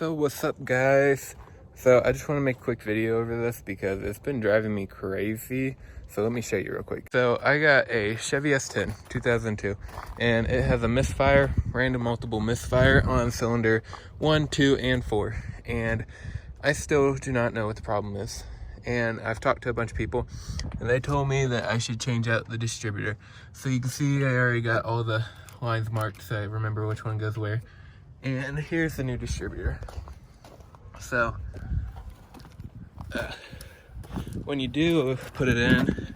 So what's up, guys? So I just want to make a quick video over this because it's been driving me crazy. So let me show you real quick. So I got a Chevy S10 2002 and it has a misfire, random multiple misfire on cylinder 1, 2, and 4, and I still do not know what the problem is. And I've talked to a bunch of people and they told me that I should change out the distributor. So you can see I already got all the lines marked so I remember which one goes where. And here's the new distributor. So when you do put it in,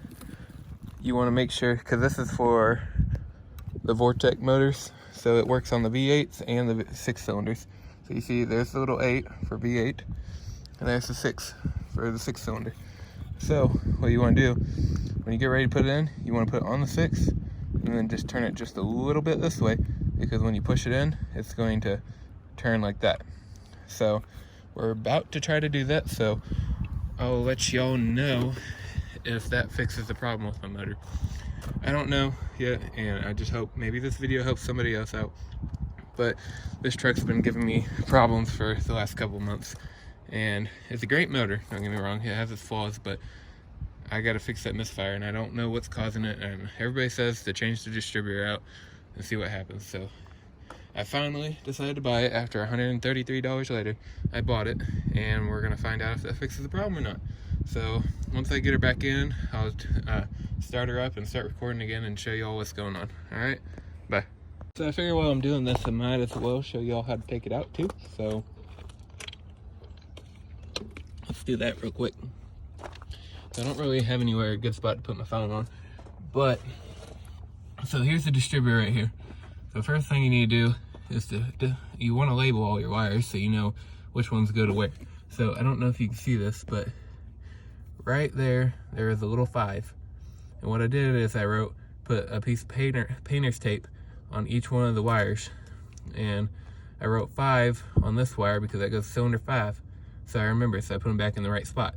you want to make sure, because this is for the Vortec motors, so it works on the V8s and the 6 cylinders. So you see there's the little 8 for V8 and there's the 6 for the 6 cylinder. So what you want to do when you get ready to put it in, you want to put it on the 6 and then just turn it just a little bit this way, because when you push it in, it's going to turn like that. So we're about to try to do that, so I'll let y'all know if that fixes the problem with my motor. I don't know yet, and I just hope maybe this video helps somebody else out. But this truck's been giving me problems for the last couple months, and it's a great motor, don't get me wrong, it has its flaws, but I gotta fix that misfire and I don't know what's causing it, and everybody says to change the distributor out and see what happens. So I finally decided to buy it after $133 later. I bought it and we're gonna find out if that fixes the problem or not. So once I get her back in, I'll start her up and start recording again and show you all what's going on. All right, bye. So I figure while I'm doing this, I might as well show you all how to take it out too. So let's do that real quick. I don't really have anywhere a good spot to put my phone on, but so here's the distributor right here. So first thing you need to do is you want to label all your wires so you know which ones go to where. So I don't know if you can see this, but right there is a little 5, and what I did is I put a piece of painter's tape on each one of the wires, and I wrote 5 on this wire because that goes to cylinder 5, so I remember, so I put them back in the right spot.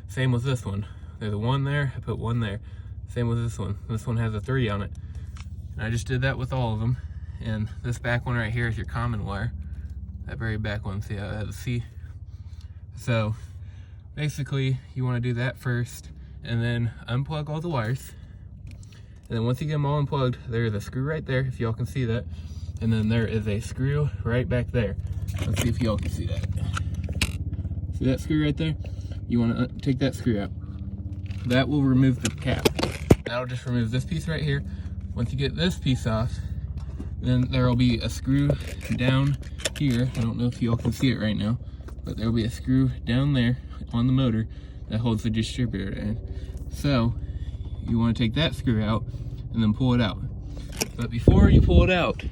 Same with this one. There's a 1 there, I put 1 there. Same with this one. This one has a 3 on it. And I just did that with all of them. And this back one right here is your common wire. That very back one, see how it has a C? So basically you want to do that first and then unplug all the wires. And then once you get them all unplugged, there's a screw right there, if y'all can see that. And then there is a screw right back there. Let's see if y'all can see that. See that screw right there? You want to take that screw out. That will remove the cap. That'll just remove this piece right here. Once you get this piece off, then there will be a screw down here. I don't know if y'all can see it right now, but there will be a screw down there on the motor that holds the distributor in. So you want to take that screw out and then pull it out. But before you pull it out,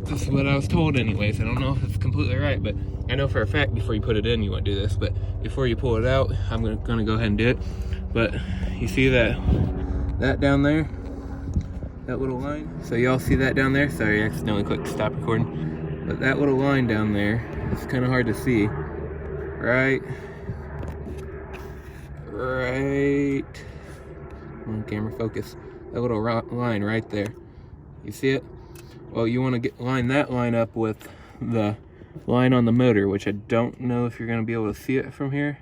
this is what I was told anyways. I don't know if it's completely right, but I know for a fact before you put it in you want to do this, but before you pull it out, I'm gonna go ahead and do it. But you see that down there, that little line? So y'all see that down there? Sorry, I accidentally clicked stop recording. But that little line down there, it's kind of hard to see. Right. Come on, camera, focus. That little line right there. You see it? Well, you want to line that line up with the line on the motor, which I don't know if you're going to be able to see it from here.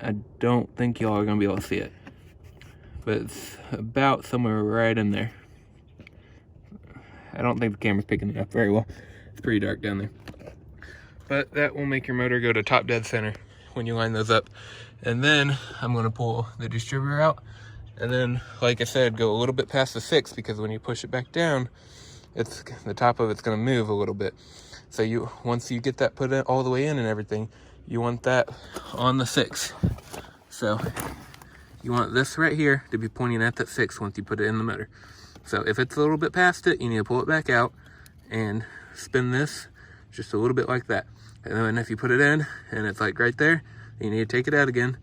I don't think y'all are going to be able to see it, but it's about somewhere right in there. I don't think the camera's picking it up very well. It's pretty dark down there. But that will make your motor go to top dead center when you line those up. And then I'm going to pull the distributor out. And then, like I said, go a little bit past the 6, because when you push it back down, the top of it's going to move a little bit. So once you get that put in all the way in and everything, you want that on the 6. So you want this right here to be pointing at that 6 once you put it in the motor. So if it's a little bit past it, you need to pull it back out and spin this just a little bit like that. And then if you put it in and it's like right there, you need to take it out again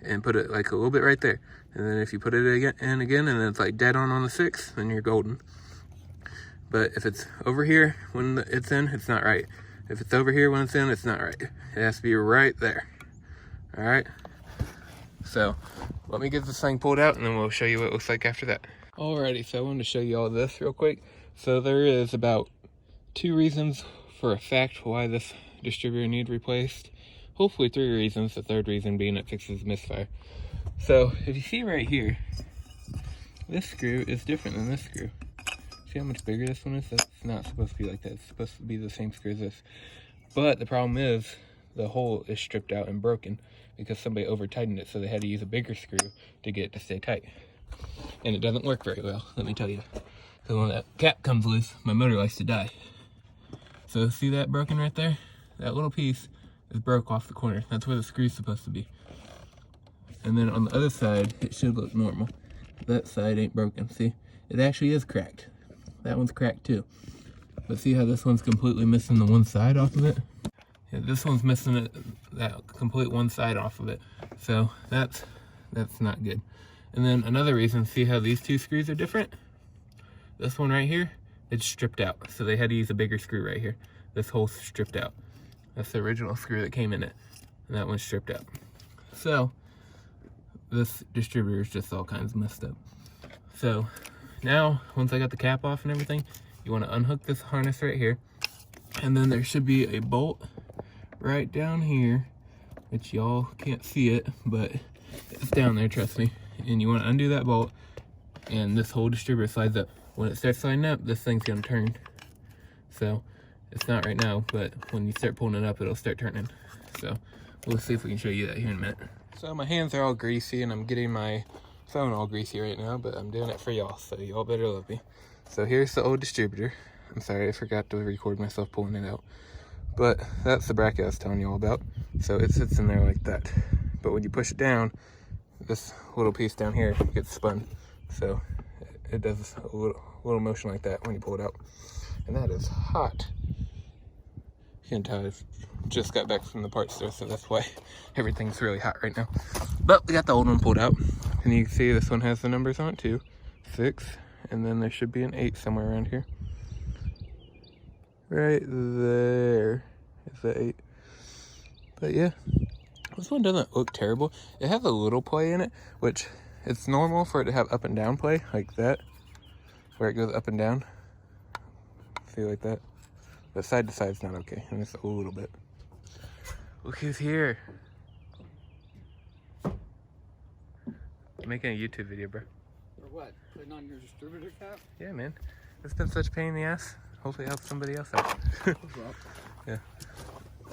and put it like a little bit right there. And then if you put it in again and it's like dead on the 6, then you're golden. But if it's over here when it's in, it's not right. If it's over here when it's in, it's not right. It has to be right there. All right. So let me get this thing pulled out and then we'll show you what it looks like after that. Alrighty, so I wanted to show you all this real quick. So there is about 2 reasons for a fact why this distributor needs replaced. Hopefully 3 reasons, the 3rd reason being it fixes misfire. So if you see right here, this screw is different than this screw. See how much bigger this one is? That's not supposed to be like that. It's supposed to be the same screw as this. But the problem is the hole is stripped out and broken because somebody over tightened it, so they had to use a bigger screw to get it to stay tight. And it doesn't work very well, let me tell you. So when that cap comes loose, my motor likes to die. So see that broken right there? That little piece is broke off the corner. That's where the screw's supposed to be. And then on the other side, it should look normal. That side ain't broken, see? It actually is cracked. That one's cracked too. But see how this one's completely missing the one side off of it? Yeah, this one's missing it, that complete one side off of it. So that's not good. And then another reason, see how these 2 screws are different? This one right here, it's stripped out. So they had to use a bigger screw right here. This hole's stripped out. That's the original screw that came in it. And that one's stripped out. So this distributor is just all kinds messed up. So now, once I got the cap off and everything, you want to unhook this harness right here. And then there should be a bolt right down here, which y'all can't see it, but it's down there, trust me. And you want to undo that bolt, and this whole distributor slides up. When it starts sliding up, this thing's going to turn. So it's not right now, but when you start pulling it up, it'll start turning. So we'll see if we can show you that here in a minute. So my hands are all greasy, and I'm getting my phone all greasy right now, but I'm doing it for y'all, so y'all better love me. So here's the old distributor. I'm sorry, I forgot to record myself pulling it out. But that's the bracket I was telling you all about. So it sits in there like that. But when you push it down, this little piece down here gets spun. So it does a little motion like that when you pull it out. And that is hot. You can tell I've just got back from the parts store, so that's why everything's really hot right now. But we got the old one pulled out. And you can see this one has the numbers on it too. 6, and then there should be an 8 somewhere around here. Right there is the 8. But yeah, this one doesn't look terrible. It has a little play in it, which it's normal for it to have up and down play like that, where it goes up and down. See, like that. But side to side is not okay, and it's a little bit. Look who's here. I'm making a YouTube video, bro. For what? Putting on your distributor cap? Yeah, man. It's been such a pain in the ass. Hopefully it helps somebody else out. Yeah.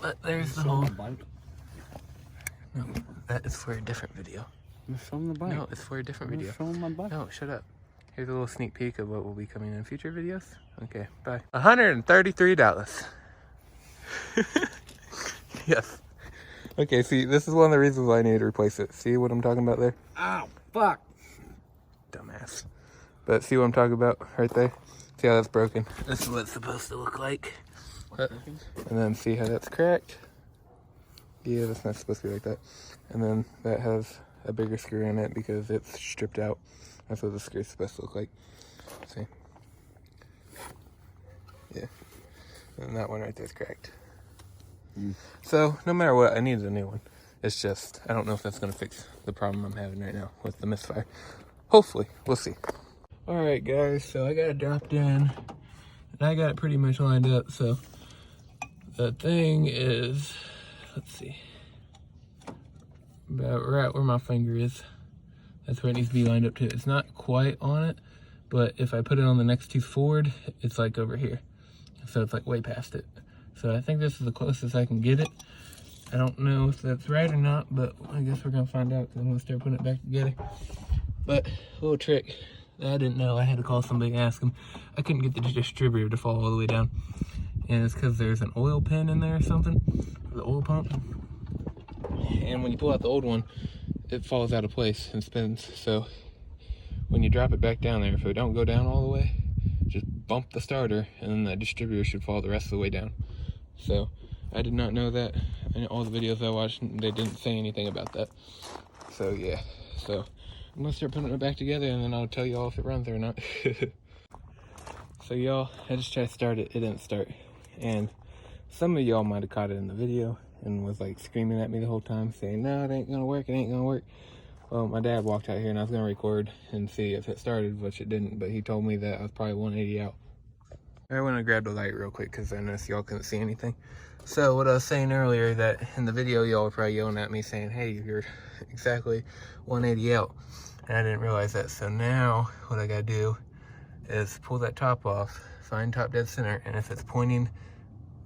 But there's the hole. No, that is for a different video. I'm showing the bike. No, it's for a different video. Showing my bike. No, shut up. Here's a little sneak peek of what will be coming in future videos. Okay, bye. $133. Yes. Okay, see, this is one of the reasons why I need to replace it. See what I'm talking about there? Ow, fuck. Dumbass. But see what I'm talking about right there? See how that's broken? This is what it's supposed to look like. And then see how that's cracked? Yeah, that's not supposed to be like that. And then that has a bigger screw in it because it's stripped out. That's what the screw is supposed to look like. See? Yeah. And that one right there is cracked. So, no matter what, I need a new one. It's just, I don't know if that's going to fix the problem I'm having right now with the misfire. Hopefully, we'll see. Alright guys, so I got it dropped in, and I got it pretty much lined up, so the thing is, let's see, about right where my finger is, that's where it needs to be lined up to. It's not quite on it, but if I put it on the next 2 forward, it's like over here, so it's like way past it. So I think this is the closest I can get it. I don't know if that's right or not, but I guess we're gonna find out because I'm gonna start putting it back together. But a little trick I didn't know, I had to call somebody and ask them. I couldn't get the distributor to fall all the way down, and it's because there's an oil pin in there or something, the oil pump. And when you pull out the old one, it falls out of place and spins. So when you drop it back down there, if it don't go down all the way, just bump the starter, and then that distributor should fall the rest of the way down. So I did not know that. In all the videos I watched, they didn't say anything about that. So yeah, so I'm gonna start putting it back together, and then I'll tell y'all if it runs or not. So y'all, I just tried to start it, it didn't start. And some of y'all might have caught it in the video and was like screaming at me the whole time saying, no, it ain't gonna work, it ain't gonna work. Well, my dad walked out here and I was gonna record and see if it started, which it didn't, but he told me that I was probably 180 out. I went and grabbed a light real quick because I noticed y'all couldn't see anything. So what I was saying earlier, that in the video y'all were probably yelling at me saying, hey, you're exactly 180 out. And I didn't realize that. So now what I gotta do is pull that top off, find top dead center, and if it's pointing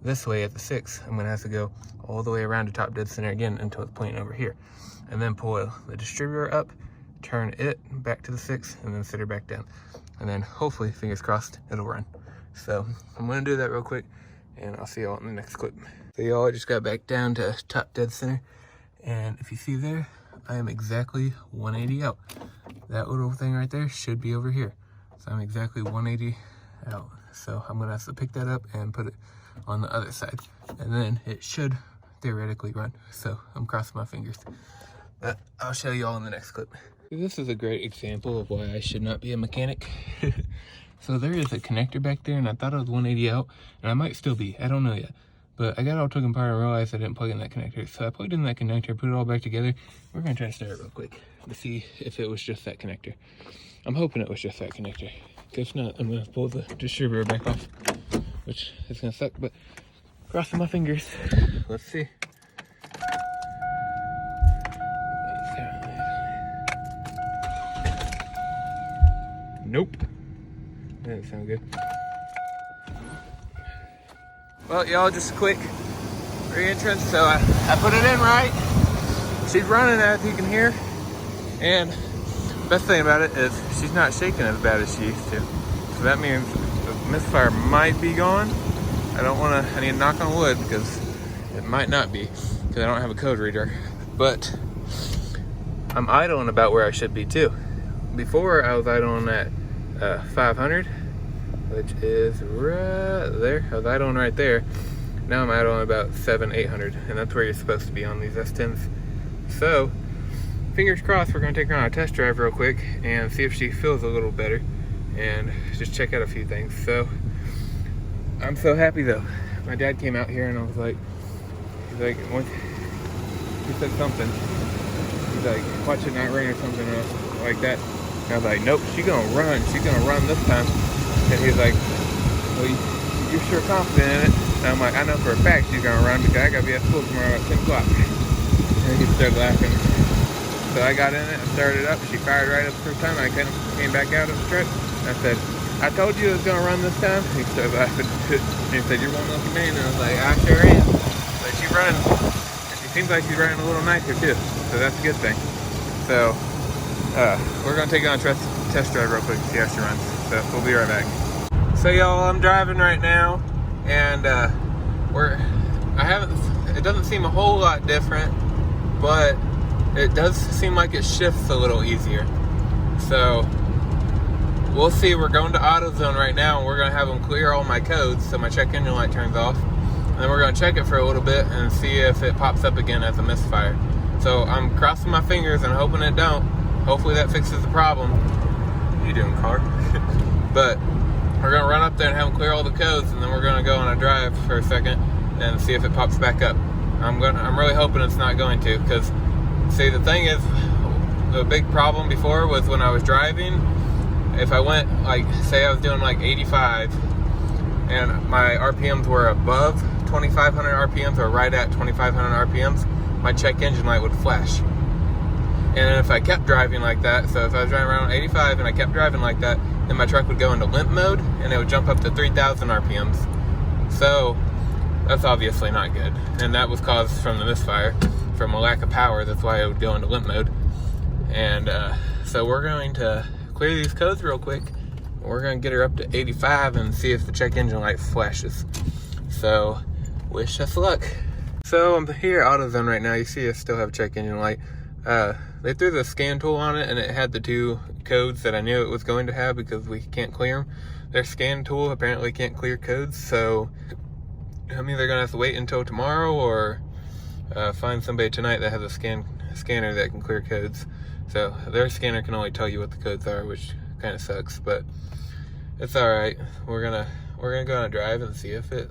this way at the 6, I'm gonna have to go all the way around to top dead center again until it's pointing over here. And then pull the distributor up, turn it back to the 6, and then sit her back down. And then hopefully, fingers crossed, it'll run. So I'm gonna do that real quick, and I'll see y'all in the next clip. So y'all, I just got back down to top dead center, and if you see there, I am exactly 180 out. That little thing right there should be over here. So I'm exactly 180 out. So I'm gonna have to pick that up and put it on the other side, and then it should theoretically run. So I'm crossing my fingers. But I'll show you all in the next clip. This is a great example of why I should not be a mechanic. So there is a connector back there, and I thought I was 180 out, and I might still be, I don't know yet. But I got all took apart and realized I didn't plug in that connector. So I plugged in that connector, put it all back together. We're gonna try to start it real quick to see if it was just that connector. I'm hoping it was just that connector. If not, I'm gonna pull the distributor back off, which is gonna suck, but crossing my fingers. Let's see. Nope. That didn't sound good. Well, y'all, just a quick re-entrance. So I put it in right. She's running, as you can hear. And best thing about it is she's not shaking as bad as she used to. So that means the misfire might be gone. I need to knock on wood because it might not be, because I don't have a code reader. But I'm idling about where I should be too. Before I was idling at 500, which is right there. I was idling right there. Now I'm idling about 700-800, and that's where you're supposed to be on these S10s. So fingers crossed, we're gonna take her on a test drive real quick and see if she feels a little better, and just check out a few things. So I'm so happy though. My dad came out here and I was like, he said something. He's like, watch it not rain or something like that. And I was like, nope, she's gonna run. She's gonna run this time. And he's like, well, you're sure confident in it? And I'm like, I know for a fact she's gonna run because I gotta be at school tomorrow at 10 o'clock. And he started laughing. So I got in it and started it up. She fired right up the first time. I came back out of the truck. I said, I told you it was gonna run this time. He started laughing. And he said, you're one lucky man. And I was like, I sure am. But she's running. And she seems like she's running a little nicer too. So that's a good thing. So we're gonna take it on a test drive real quick to see how she runs. So we'll be right back. So y'all, I'm driving right now, and it doesn't seem a whole lot different, but it does seem like it shifts a little easier. So we'll see. We're going to AutoZone right now, and we're gonna have them clear all my codes so my check engine light turns off, and then we're gonna check it for a little bit and see if it pops up again as a misfire. So I'm crossing my fingers and hoping it don't. Hopefully that fixes the problem. What are you doing, car? But we're gonna run up there and have them clear all the codes, and then we're gonna go on a drive for a second and see if it pops back up. I'm really hoping it's not going to, because see, the thing is, the big problem before was when I was driving, if I went, like, say I was doing like 85 and my RPMs were above 2,500 RPMs or right at 2,500 RPMs, my check engine light would flash. And if I kept driving like that, so if I was driving around 85 and I kept driving like that, then my truck would go into limp mode and it would jump up to 3,000 RPMs. So that's obviously not good. And that was caused from the misfire, from a lack of power. That's why it would go into limp mode. And so we're going to clear these codes real quick. We're going to get her up to 85 and see if the check engine light flashes. So wish us luck. So I'm here at AutoZone right now. You see I still have check engine light. They threw the scan tool on it, and it had the 2 codes that I knew it was going to have because we can't clear them. Their scan tool apparently can't clear codes, so I'm either gonna have to wait until tomorrow or find somebody tonight that has a scanner that can clear codes. So their scanner can only tell you what the codes are, which kind of sucks, but it's all right. We're gonna go on a drive and see if it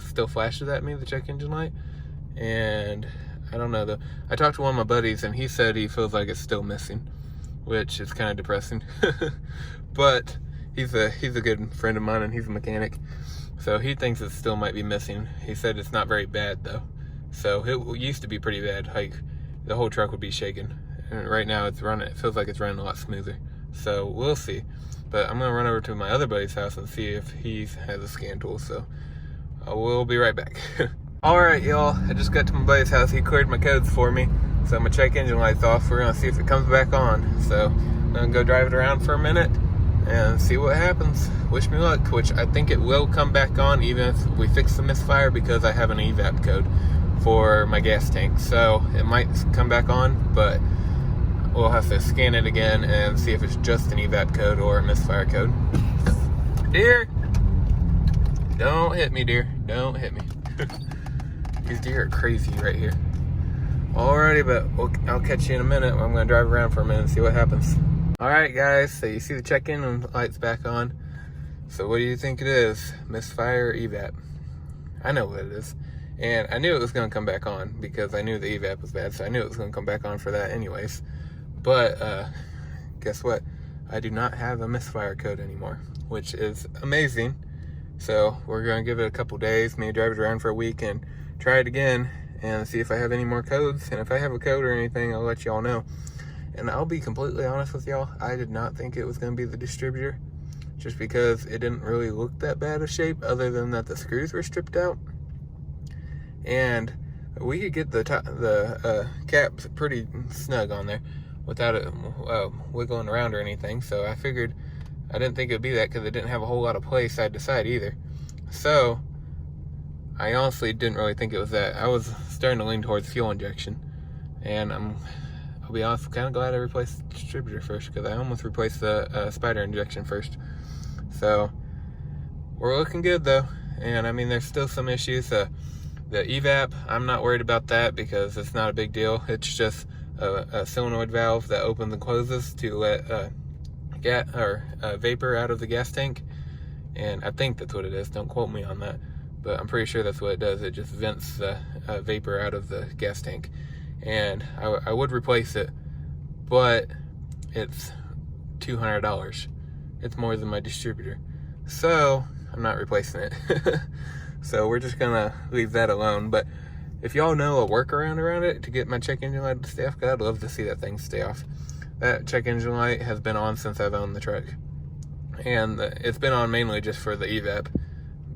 still flashes at me, the check engine light. And I don't know though. I talked to one of my buddies and he said he feels like it's still missing, which is kind of depressing. But he's a good friend of mine, and he's a mechanic. So he thinks it still might be missing. He said it's not very bad though. So it used to be pretty bad. Like the whole truck would be shaking. And right now it's running. It feels like it's running a lot smoother. So we'll see. But I'm gonna run over to my other buddy's house and see if he has a scan tool. So we'll be right back. All right, y'all. I just got to my buddy's house. He cleared my codes for me. So I'm gonna check engine lights off. We're gonna see if it comes back on. So I'm gonna go drive it around for a minute and see what happens. Wish me luck, which I think it will come back on even if we fix the misfire, because I have an Evap code for my gas tank. So it might come back on, but we'll have to scan it again and see if it's just an Evap code or a misfire code. Deer! Don't hit me, deer. Don't hit me. These deer are crazy right here. Alrighty, but I'll catch you in a minute. I'm going to drive around for a minute and see what happens. Alright guys, so you see the check-in and the light's back on. So what do you think it is? Misfire or Evap? I know what it is. And I knew it was going to come back on because I knew the Evap was bad, so I knew it was going to come back on for that anyways. But guess what? I do not have a misfire code anymore, which is amazing. So we're going to give it a couple days, maybe drive it around for a week and try it again and see if I have any more codes. And if I have a code or anything, I'll let y'all know. And I'll be completely honest with y'all, I did not think it was going to be the distributor, just because it didn't really look that bad of shape, other than that the screws were stripped out. And we could get the caps pretty snug on there without it wiggling around or anything. So I figured, I didn't think it would be that, because it didn't have a whole lot of play side to side either. So I honestly didn't really think it was that. I was starting to lean towards fuel injection, and I'll be honest, I'm kind of glad I replaced the distributor first, because I almost replaced the spider injection first. So we're looking good though. And I mean, there's still some issues. The Evap, I'm not worried about that because it's not a big deal. It's just a solenoid valve that opens and closes to let vapor out of the gas tank. And I think that's what it is. Don't quote me on that, but I'm pretty sure that's what it does. It just vents the vapor out of the gas tank. And I would replace it, but it's $200. It's more than my distributor, so I'm not replacing it. So we're just gonna leave that alone. But if y'all know a workaround around it to get my check engine light to stay off, I'd love to see that thing stay off. That check engine light has been on since I've owned the truck, and it's been on mainly just for the Evap.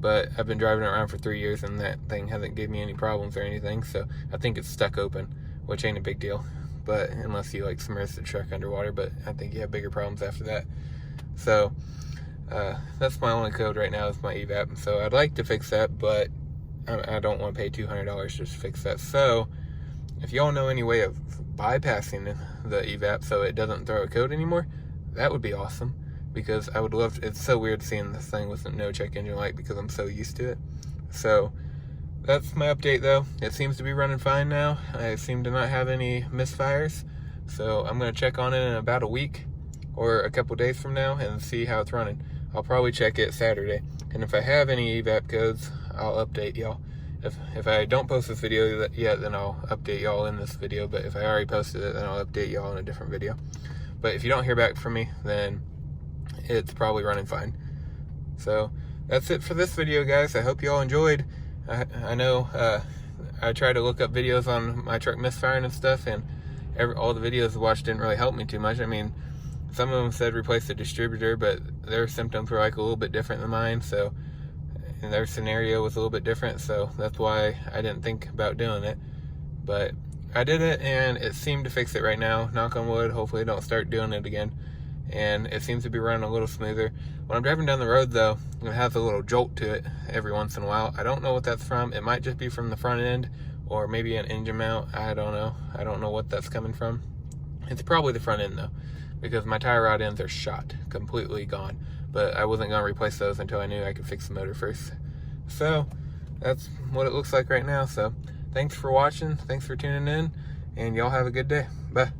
But I've been driving it around for 3 years, and that thing hasn't given me any problems or anything. So I think it's stuck open, which ain't a big deal. But unless you like submerge the truck underwater, but I think you have bigger problems after that. So that's my only code right now, is my Evap. So I'd like to fix that, but I don't want to pay $200 just to fix that. So if y'all know any way of bypassing the Evap so it doesn't throw a code anymore, that would be awesome. Because I would love to. It's so weird seeing this thing with no check engine light because I'm so used to it. So that's my update though. It seems to be running fine now. I seem to not have any misfires. So I'm going to check on it in about a week or a couple days from now and see how it's running. I'll probably check it Saturday. And if I have any Evap codes, I'll update y'all. If I don't post this video yet, then I'll update y'all in this video. But if I already posted it, then I'll update y'all in a different video. But if you don't hear back from me, then it's probably running fine. So that's it for this video, guys. I hope you all enjoyed. I know I tried to look up videos on my truck misfiring and stuff, and all the videos I watched didn't really help me too much. I mean, some of them said replace the distributor, but their symptoms were like a little bit different than mine, so, and their scenario was a little bit different, so that's why I didn't think about doing it. But I did it, and it seemed to fix it right now. Knock on wood. Hopefully I don't start doing it again. And it seems to be running a little smoother. When I'm driving down the road though, it has a little jolt to it every once in a while. I don't know what that's from. It might just be from the front end, or maybe an engine mount. I don't know. I don't know what that's coming from. It's probably the front end though, because my tie rod ends are shot, completely gone. But I wasn't gonna replace those until I knew I could fix the motor first. So that's what it looks like right now. So thanks for watching. Thanks for tuning in, and y'all have a good day. Bye.